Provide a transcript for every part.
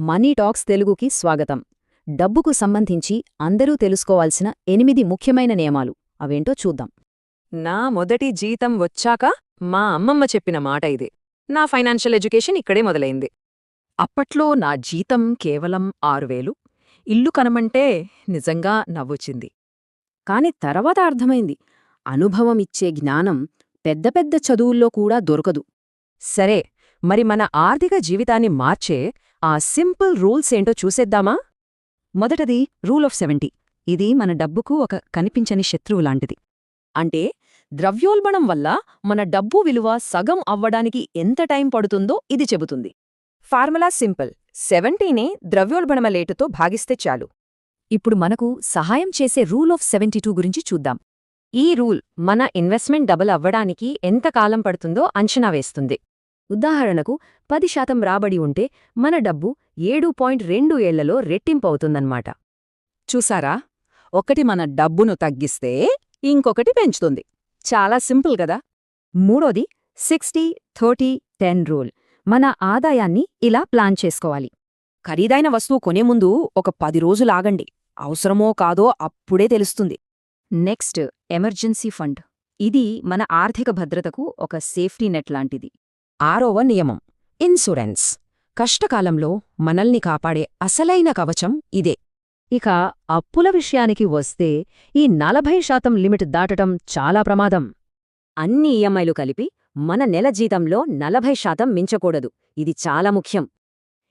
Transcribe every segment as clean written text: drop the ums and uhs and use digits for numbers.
Money talks తెలుగుకి స్వాగతం. డబ్బుకు సంబంధించి అందరూ తెలుసుకోవాల్సిన 8 ముఖ్యమైన నియమాలు అవేంటో చూద్దాం. నా మొదటి జీతం వచ్చాక మా అమ్మమ్మ చెప్పిన మాట ఇదే. నా ఫైనాన్షియల్ ఎడ్యుకేషన్ ఇక్కడే మొదలైంది. అప్పట్లో నా జీతం కేవలం 6,000. ఇల్లు కనమంటే నిజంగా నవ్వొచ్చింది. కాని తర్వాత అర్థమైంది, అనుభవమిచ్చే జ్ఞానం పెద్ద పెద్ద చదువుల్లో కూడా దొరకదు. సరే, మరి మన ఆర్థిక జీవితాన్ని మార్చే ఆ సింపుల్ రూల్స్ ఏంటో చూసేద్దామా? మొదటది రూల్ ఆఫ్ 70. ఇది మన డబ్బుకు ఒక కనిపించని శత్రువు లాంటిది. అంటే ద్రవ్యోల్బణం వల్ల మన డబ్బు విలువ సగం అవ్వడానికి ఎంత టైం పడుతుందో ఇది చెబుతుంది. Formula simple. 70నే ద్రవ్యోల్బణమలేటుతో భాగిస్తే చాలు. ఇప్పుడు మనకు సహాయం చేసే రూల్ ఆఫ్ 72 గురించి చూద్దాం. ఈ రూల్ మన ఇన్వెస్ట్మెంట్ డబుల్ అవ్వడానికి ఎంత కాలం పడుతుందో అంచనా వేస్తుంది. ఉదాహరణకు 10% రాబడి ఉంటే మన డబ్బు 7.2 ఏళ్లలో రెట్టింపవుతుందన్నమాట. చూసారా, ఒకటి మన డబ్బును తగ్గిస్తే ఇంకొకటి పెంచుతుంది. చాలా సింపుల్ గదా. మూడోది 60-30-10 రూల్. మన ఆదాయాన్ని ఇలా ప్లాన్ చేసుకోవాలి. ఖరీదైన వస్తువు కొనే ముందు ఒక 10 రోజులాగండి. అవసరమో కాదో అప్పుడే తెలుస్తుంది. Next, emergency fund. ఇది మన ఆర్థిక భద్రతకు ఒక సేఫ్టీ నెట్ లాంటిది. 6వ నియమం ఇన్సూరెన్స్. కష్టకాలంలో మనల్ని కాపాడే అసలైన కవచం ఇదే. ఇక అప్పుల విషయానికి వస్తే ఈ 40% లిమిట్ దాటటం చాలా ప్రమాదం. అన్ని ఈఎంఐలు కలిపి మన నెల జీతంలో 40% మించకూడదు. ఇది చాలా ముఖ్యం.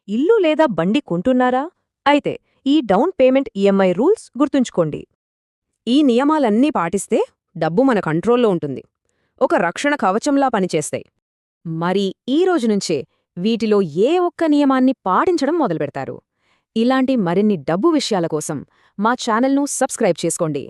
ఇల్లు లేదా బండి కొంటున్నారా? అయితే ఈ డౌన్ పేమెంట్ ఈఎంఐ రూల్స్ గుర్తుంచుకోండి. ఈ నియమాలన్నీ పాటిస్తే డబ్బు మన కంట్రోల్లో ఉంటుంది. ఒక రక్షణ కవచంలా పనిచేస్తాయి. మరి ఈ రోజునుంచే వీటిలో ఏ ఒక్క నియమాన్ని పాటించడం మొదలుపెడతారు? ఇలాంటి మరిన్ని డబ్బు విషయాల కోసం మా ఛానల్ను సబ్స్క్రైబ్ చేసుకోండి.